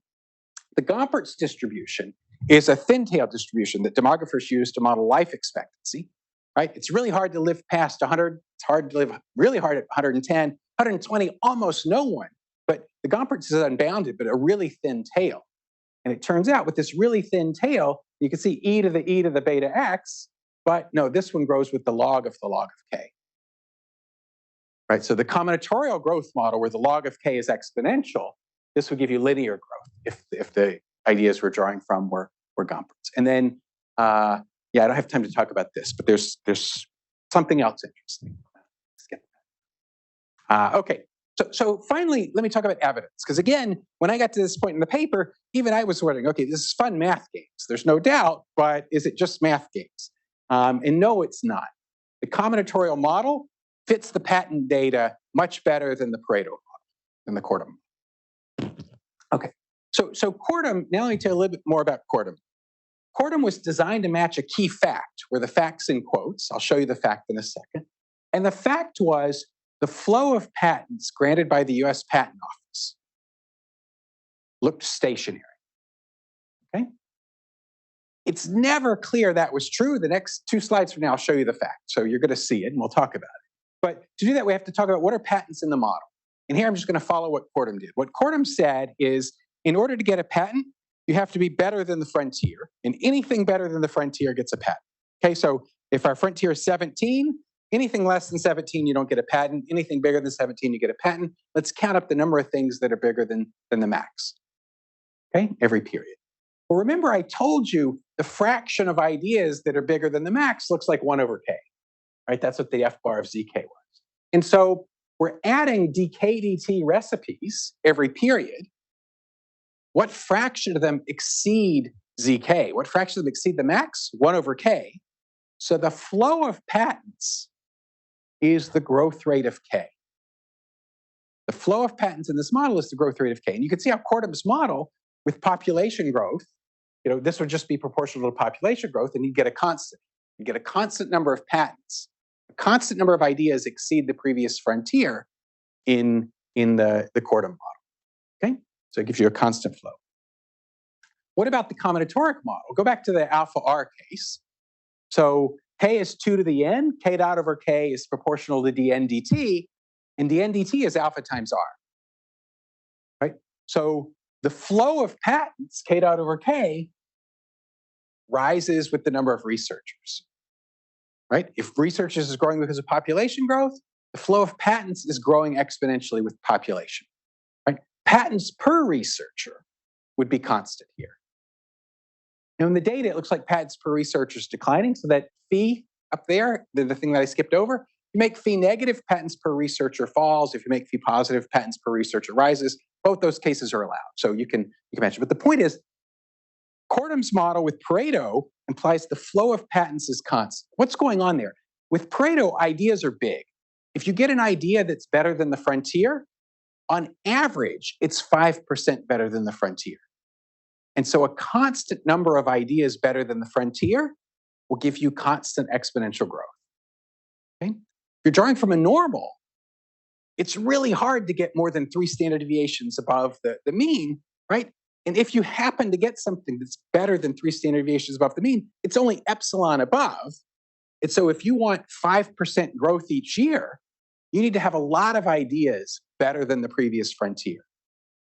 The Gompertz distribution is a thin-tailed distribution that demographers use to model life expectancy. Right, it's really hard to live past 100. It's hard to live really hard at 110, 120, almost no one. But the Gompertz is unbounded, but a really thin tail. And it turns out with this really thin tail, you can see e to the beta x, but no, this one grows with the log of k. Right, so the combinatorial growth model where the log of k is exponential, this would give you linear growth if the ideas we're drawing from were Gompertz. And then, yeah, I don't have time to talk about this, but there's something else interesting. Skip that. Okay, so finally, let me talk about evidence. Because again, when I got to this point in the paper, even I was wondering, okay, this is fun math games. There's no doubt, but is it just math games? And no, it's not. The combinatorial model fits the patent data much better than the Pareto model, than the Kortum. Okay, so Kortum, now let me tell you a little bit more about Kortum. Kortum was designed to match a key fact, where the fact's in quotes. I'll show you the fact in a second. And the fact was the flow of patents granted by the US Patent Office looked stationary. Okay? It's never clear that was true. The next 2 slides from now, I'll show you the fact. So you're going to see it, and we'll talk about it. But to do that, we have to talk about what are patents in the model. And here I'm just going to follow what Kortum did. What Kortum said is, in order to get a patent, you have to be better than the frontier. And anything better than the frontier gets a patent. Okay, so if our frontier is 17, anything less than 17, you don't get a patent. Anything bigger than 17, you get a patent. Let's count up the number of things that are bigger than the max. Okay, every period. Well, remember I told you the fraction of ideas that are bigger than the max looks like 1 over k. Right, that's what the F bar of zk was. And so we're adding dk dt recipes every period. What fraction of them exceed zk? What fraction of them exceed the max? 1 over k. So the flow of patents is the growth rate of k. The flow of patents in this model is the growth rate of k. And you can see how Kortum's model with population growth, this would just be proportional to population growth, and you get a constant. You get a constant number of patents. A constant number of ideas exceed the previous frontier in the Kortum model. Okay? So it gives you a constant flow. What about the combinatoric model? Go back to the alpha R case. So k is 2 to the n. K dot over k is proportional to dn dt. And dn dt is alpha times r. Right? So the flow of patents, k dot over k, rises with the number of researchers. Right? If researchers is growing because of population growth, the flow of patents is growing exponentially with population. Right? Patents per researcher would be constant here. Now in the data, it looks like patents per researcher is declining, so that phi up there, the thing that I skipped over, you make phi negative, patents per researcher falls. If you make phi positive, patents per researcher rises. Both those cases are allowed, so you can mention. But the point is, Kortum's model with Pareto implies the flow of patents is constant. What's going on there? With Pareto, ideas are big. If you get an idea that's better than the frontier, on average, it's 5% better than the frontier. And so a constant number of ideas better than the frontier will give you constant exponential growth. Okay? If you're drawing from a normal, it's really hard to get more than 3 standard deviations above the mean, right? And if you happen to get something that's better than 3 standard deviations above the mean, it's only epsilon above. And so if you want 5% growth each year, you need to have a lot of ideas better than the previous frontier.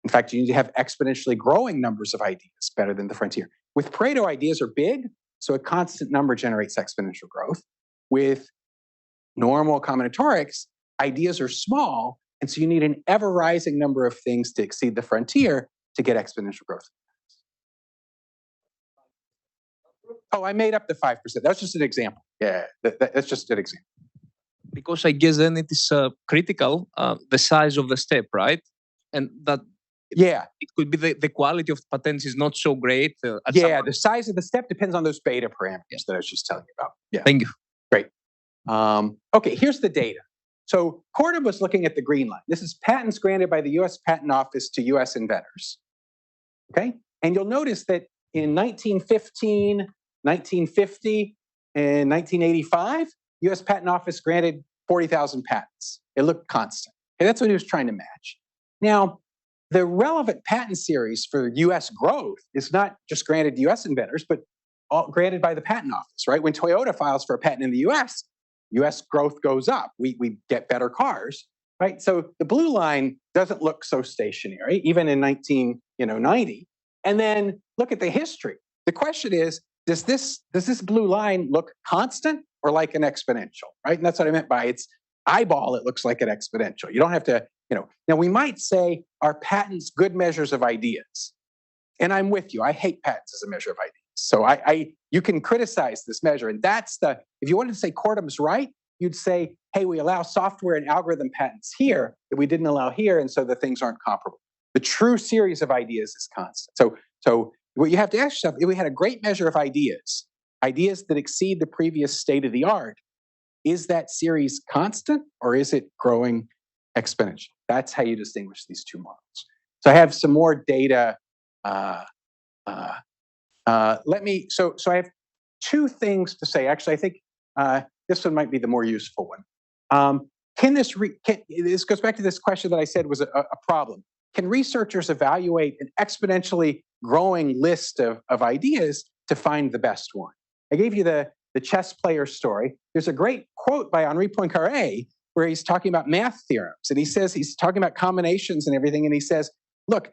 In fact, you need to have exponentially growing numbers of ideas better than the frontier. With Pareto, ideas are big, so a constant number generates exponential growth. With normal combinatorics, ideas are small, and so you need an ever-rising number of things to exceed the frontier to get exponential growth. Oh, I made up the 5%. That's just an example. Yeah, that's just an example. Because I guess then it is critical, the size of the step, right? And that yeah, it could be the quality of patents is not so great. Yeah, the size of the step depends on those beta parameters that I was just telling you about. Yeah. Thank you. Great. Okay, here's the data. So Kortum was looking at the green line. This is patents granted by the US Patent Office to US inventors. Okay? And you'll notice that in 1915, 1950, and 1985, US Patent Office granted 40,000 patents. It looked constant. Okay, that's what he was trying to match. Now, the relevant patent series for US growth is not just granted to US inventors, but granted by the Patent Office, right? When Toyota files for a patent in the US growth goes up. We get better cars, right? So the blue line doesn't look so stationary, even in 1990. And then look at the history. The question is, does this blue line look constant or like an exponential, right? And that's what I meant by its eyeball, it looks like an exponential. You don't have to, Now we might say, are patents good measures of ideas? And I'm with you. I hate patents as a measure of ideas. So you can criticize this measure. And if you wanted to say Kortum's right, you'd say, hey, we allow software and algorithm patents here that we didn't allow here, and so the things aren't comparable. The true series of ideas is constant. So what you have to ask yourself, if we had a great measure of ideas that exceed the previous state of the art, is that series constant or is it growing exponential? That's how you distinguish these two models. So I have some more data. So I have two things to say. Actually, I think this one might be the more useful one. This goes back to this question that I said was a problem. Can researchers evaluate an exponentially growing list of ideas to find the best one? I gave you the chess player story. There's a great quote by Henri Poincaré where he's talking about math theorems. And he says, he's talking about combinations and everything. And he says, look,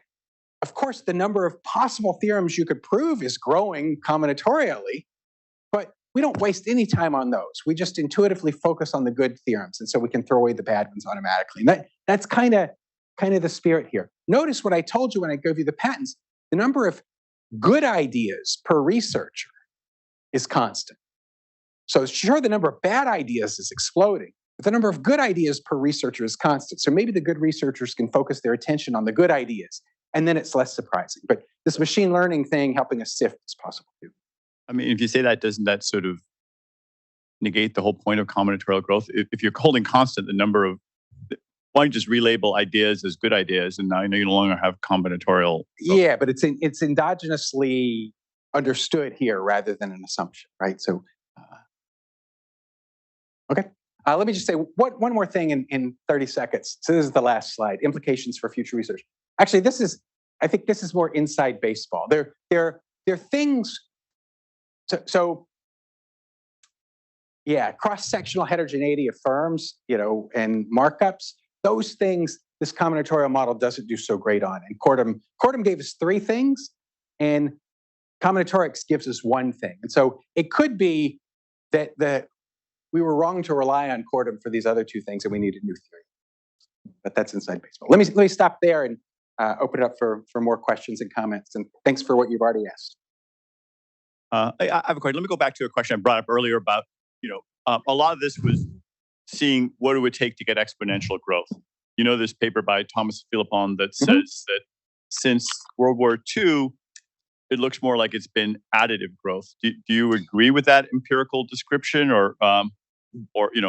of course, the number of possible theorems you could prove is growing combinatorially, but we don't waste any time on those. We just intuitively focus on the good theorems. And so we can throw away the bad ones automatically. And that's kind of the spirit here. Notice what I told you when I gave you the patents. The number of good ideas per researcher is constant. So sure, the number of bad ideas is exploding, but the number of good ideas per researcher is constant. So maybe the good researchers can focus their attention on the good ideas, and then it's less surprising. But this machine learning thing helping us sift is possible too. I mean, if you say that, doesn't that sort of negate the whole point of combinatorial growth? If you're holding constant the number of, why don't you just relabel ideas as good ideas, and now you no longer have combinatorial growth? Yeah, but it's endogenously understood here rather than an assumption, right? So, okay. Let me just say one more thing in 30 seconds. So this is the last slide, implications for future research. Actually, I think this is more inside baseball. There are things, yeah, cross-sectional heterogeneity of firms, and markups, those things this combinatorial model doesn't do so great on. And Kortum gave us 3 things, and combinatorics gives us 1 thing. And so it could be that we were wrong to rely on Kortum for these other 2 things, and we need a new theory. But that's inside baseball. Let me stop there and open it up for more questions and comments. And thanks for what you've already asked. I have a question. Let me go back to a question I brought up earlier about, a lot of this was seeing what it would take to get exponential growth. This paper by Thomas Philippon that says that since World War II, it looks more like it's been additive growth. Do you agree with that empirical description, or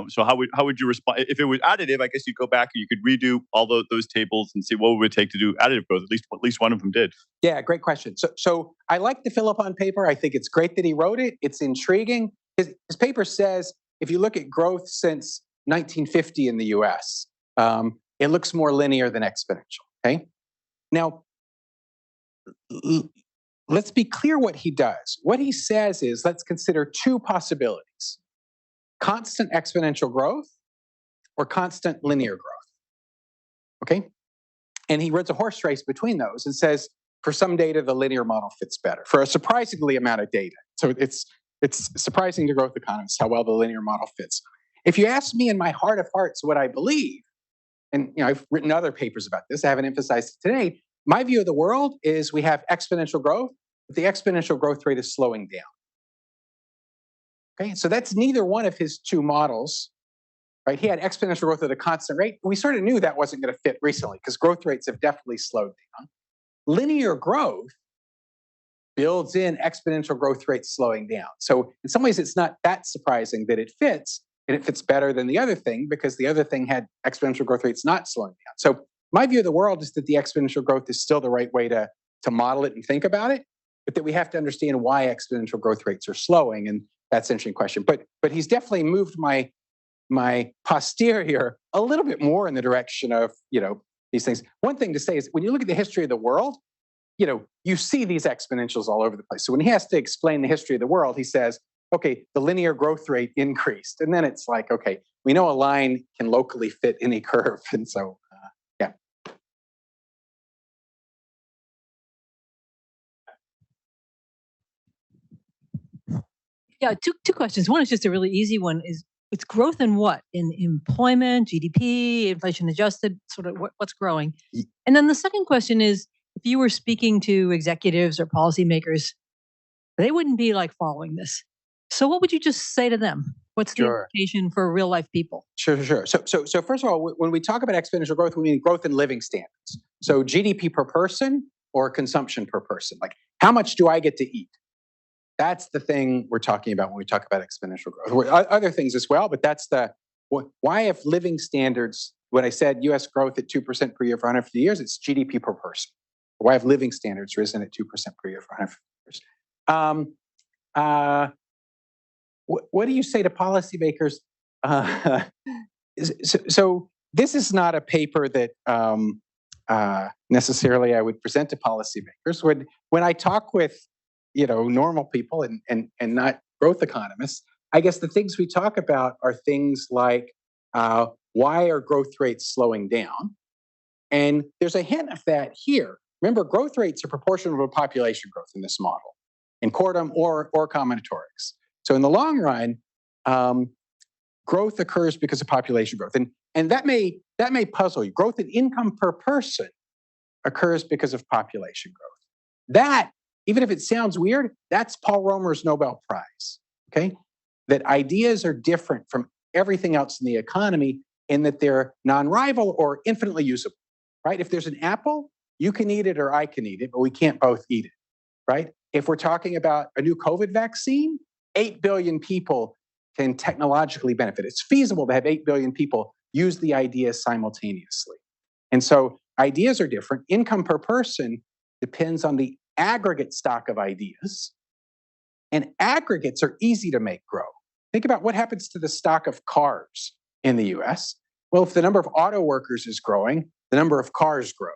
so how would you respond if it was additive? I guess you go back and you could redo all those tables and see what would it take to do additive growth. At least one of them did. Yeah, great question. So I like the Philippon paper. I think it's great that he wrote it. It's intriguing. His paper says if you look at growth since 1950 in the U.S., it looks more linear than exponential. Okay, now let's be clear what he does. What he says is, let's consider two possibilities: constant exponential growth or constant linear growth. Okay? And he runs a horse race between those and says, for some data, the linear model fits better. For a surprisingly amount of data. So it's surprising to growth economists how well the linear model fits. If you ask me in my heart of hearts what I believe, and I've written other papers about this, I haven't emphasized it today, my view of the world is we have exponential growth, but the exponential growth rate is slowing down. Okay, so that's neither one of his two models, right? He had exponential growth at a constant rate. We sort of knew that wasn't going to fit recently because growth rates have definitely slowed down. Linear growth builds in exponential growth rates slowing down. So in some ways, it's not that surprising that it fits, and it fits better than the other thing because the other thing had exponential growth rates not slowing down. So my view of the world is that the exponential growth is still the right way to model it and think about it, but that we have to understand why exponential growth rates are slowing, and that's an interesting question. But he's definitely moved my posterior a little bit more in the direction of these things. One thing to say is when you look at the history of the world, you see these exponentials all over the place. So when he has to explain the history of the world, he says, okay, the linear growth rate increased. And then it's like, okay, we know a line can locally fit any curve. And so, yeah. Yeah, two questions. One is just a really easy one. It's growth in what? In employment, GDP, inflation adjusted, sort of what's growing? And then the second question is, if you were speaking to executives or policymakers, they wouldn't be like following this. So what would you just say to them? What's the implication for real life people? Sure. So first of all, when we talk about exponential growth, we mean growth in living standards. So GDP per person or consumption per person. Like, how much do I get to eat? That's the thing we're talking about when we talk about exponential growth. Other things as well, but that's why if living standards, when I said US growth at 2% per year for 150 years, it's GDP per person. Why have living standards risen at 2% per year for 150 years? What do you say to policymakers? So this is not a paper that necessarily I would present to policymakers. When I talk with normal people and not growth economists, I guess the things we talk about are things like why are growth rates slowing down? And there's a hint of that here. Remember, growth rates are proportional to population growth in this model, in Kortum or combinatorics. So in the long run, growth occurs because of population growth, and that may puzzle you. Growth in income per person occurs because of population growth. That, even if it sounds weird, that's Paul Romer's Nobel Prize. Okay, that ideas are different from everything else in the economy in that they're non-rival or infinitely usable. Right? If there's an apple, you can eat it or I can eat it, but we can't both eat it. Right? If we're talking about a new COVID vaccine, 8 billion people can technologically benefit. It's feasible to have 8 billion people use the idea simultaneously. And so ideas are different. Income per person depends on the aggregate stock of ideas. And aggregates are easy to make grow. Think about what happens to the stock of cars in the US. Well, if the number of auto workers is growing, the number of cars grows.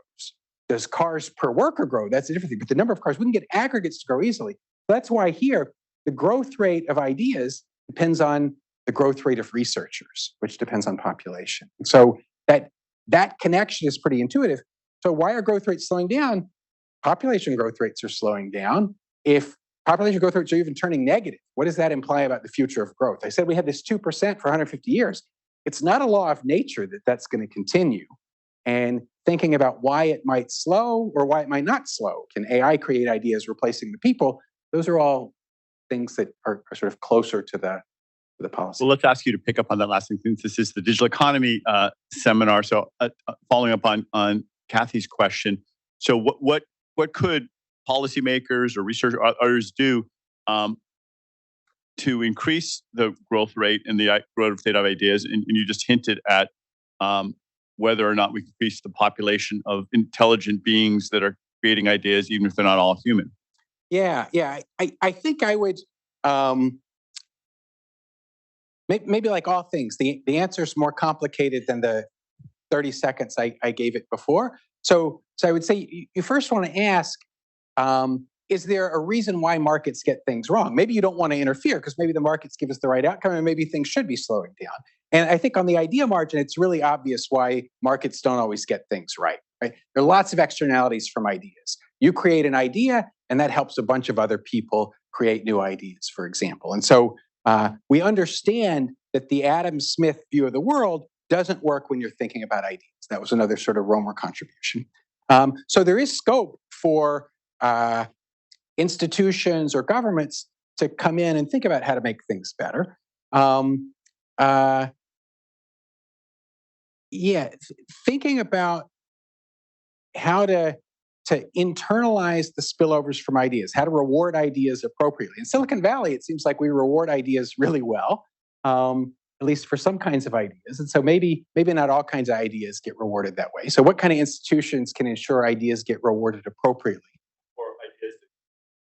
Does cars per worker grow? That's a different thing. But the number of cars, we can get aggregates to grow easily. That's why here, the growth rate of ideas depends on the growth rate of researchers, which depends on population. And so that connection is pretty intuitive. So why are growth rates slowing down? Population growth rates are slowing down. If population growth rates are even turning negative, what does that imply about the future of growth? I said we had this 2% for 150 years. It's not a law of nature that that's going to continue. And thinking about why it might slow or why it might not slow. Can AI create ideas replacing the people? Those are all things that are sort of closer to the policy. Well, let's ask you to pick up on that last thing, since this is the digital economy seminar. So following up on Kathy's question, so what could policymakers or researchers or others do to increase the growth rate and the growth rate of ideas? And you just hinted at whether or not we can increase the population of intelligent beings that are creating ideas, even if they're not all human. Yeah. I think I would, maybe like all things, the answer is more complicated than the 30 seconds I gave it before. So I would say you first want to ask, is there a reason why markets get things wrong? Maybe you don't want to interfere because maybe the markets give us the right outcome and maybe things should be slowing down. And I think on the idea margin, it's really obvious why markets don't always get things right. There are lots of externalities from ideas. You create an idea, and that helps a bunch of other people create new ideas, for example. And so we understand that the Adam Smith view of the world doesn't work when you're thinking about ideas. That was another sort of Romer contribution. So there is scope for institutions or governments to come in and think about how to make things better. Thinking about how to internalize the spillovers from ideas, how to reward ideas appropriately. In Silicon Valley, it seems like we reward ideas really well, at least for some kinds of ideas. And so maybe not all kinds of ideas get rewarded that way. So what kind of institutions can ensure ideas get rewarded appropriately?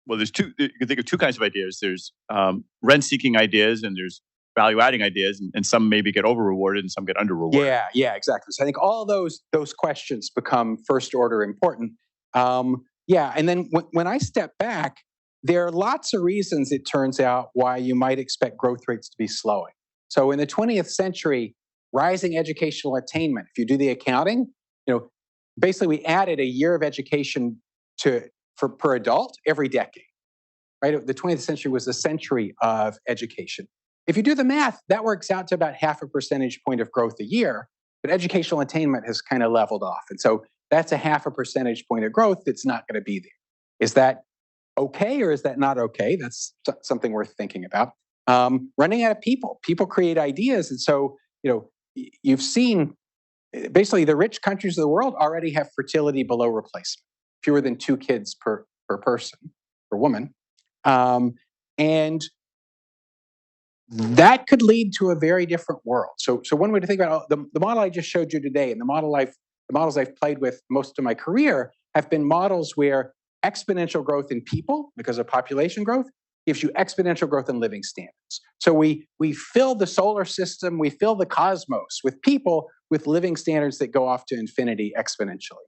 Well, there's two. You can think of two kinds of ideas. There's rent-seeking ideas, and there's value-adding ideas, and some maybe get over-rewarded, and some get under-rewarded. Yeah, exactly. So I think all those questions become first-order important. And then when I step back, there are lots of reasons, it turns out, why you might expect growth rates to be slowing. So in the 20th century, rising educational attainment, if you do the accounting, basically we added a year of education per adult every decade. Right? The 20th century was a century of education. If you do the math, that works out to about 0.5 percentage point of growth a year, but educational attainment has kind of leveled off. And so that's 0.5 percentage point of growth that's not going to be there. Is that okay or is that not okay? That's something worth thinking about. Running out of people. People create ideas. And so, you've seen basically the rich countries of the world already have fertility below replacement, fewer than 2 kids per person, per woman. And that could lead to a very different world. So one way to think about the model I just showed you today, and the models I've played with most of my career have been models where exponential growth in people, because of population growth, gives you exponential growth in living standards. So we fill the solar system, we fill the cosmos with people with living standards that go off to infinity exponentially.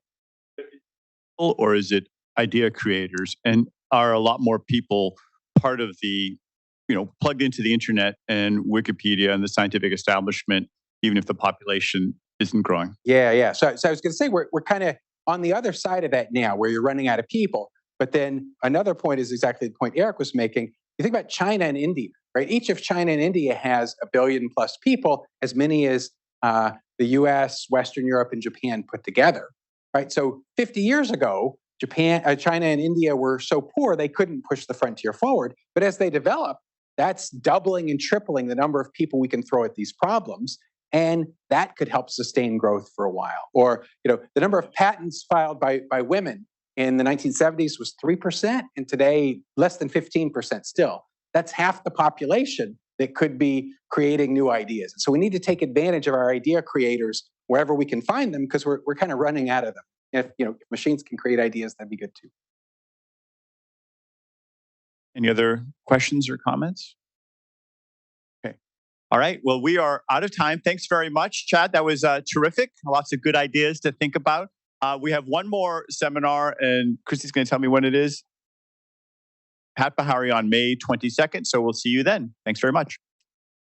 Or is it idea creators? And are a lot more people part of the, plugged into the internet and Wikipedia and the scientific establishment, even if the population isn't growing? Yeah. So I was going to say, we're kind of on the other side of that now, where you're running out of people. But then another point is exactly the point Eric was making. You think about China and India, right? Each of China and India has 1 billion plus people, as many as the US, Western Europe, and Japan put together, right? So 50 years ago, China and India were so poor, they couldn't push the frontier forward. But as they develop, that's doubling and tripling the number of people we can throw at these problems. And that could help sustain growth for a while. Or, the number of patents filed by women in the 1970s was 3%, and today less than 15% still. That's half the population that could be creating new ideas. And so we need to take advantage of our idea creators wherever we can find them, because we're kind of running out of them. If machines can create ideas, that'd be good too. Any other questions or comments? Okay. All right. Well, we are out of time. Thanks very much, Chad. That was terrific. Lots of good ideas to think about. We have one more seminar, and Christy's going to tell me when it is. Pat Bahari on May 22nd. So we'll see you then. Thanks very much.